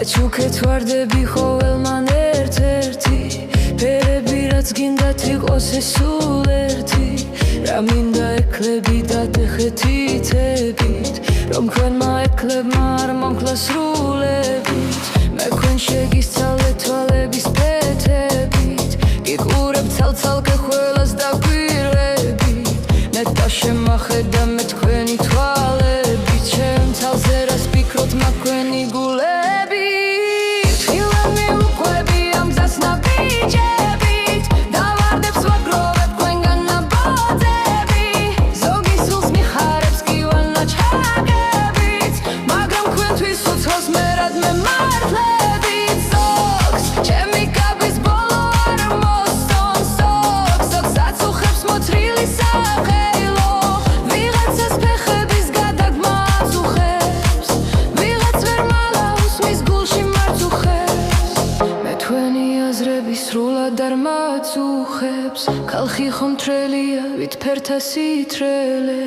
ჩუქეთ ვარდები ყოველმან ერთ-ერთი ფერები რაც გინდათ იყოს ეს სულ ერთი რა მინდა ეკლები დადეხეთითებით რომ ქვენმა ექლებმა არ მომქლა სრულებით მე ქვენ შეგისწავლეთ თვალების ფეთებით გიყურებ ცალ-ცალკე ყველას დაგვირებით ნეტა შემახედა მე თქვენი თვალებით ჩემ თვალზე რას ფიქრობთ მაქვენი გულები სრულად არ მაწუხებს ხალხი ხომ თრელია ვით ფერთა სითრელე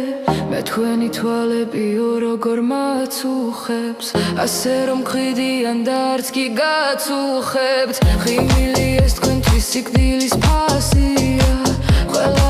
მე თქვენი თვალებიო როგორ მაწუხებს ასე რომ მყიდიან და არც კი გაწუხებთ ხიმილი ეს თქვენთვის სიკვდილის ფასია ყველა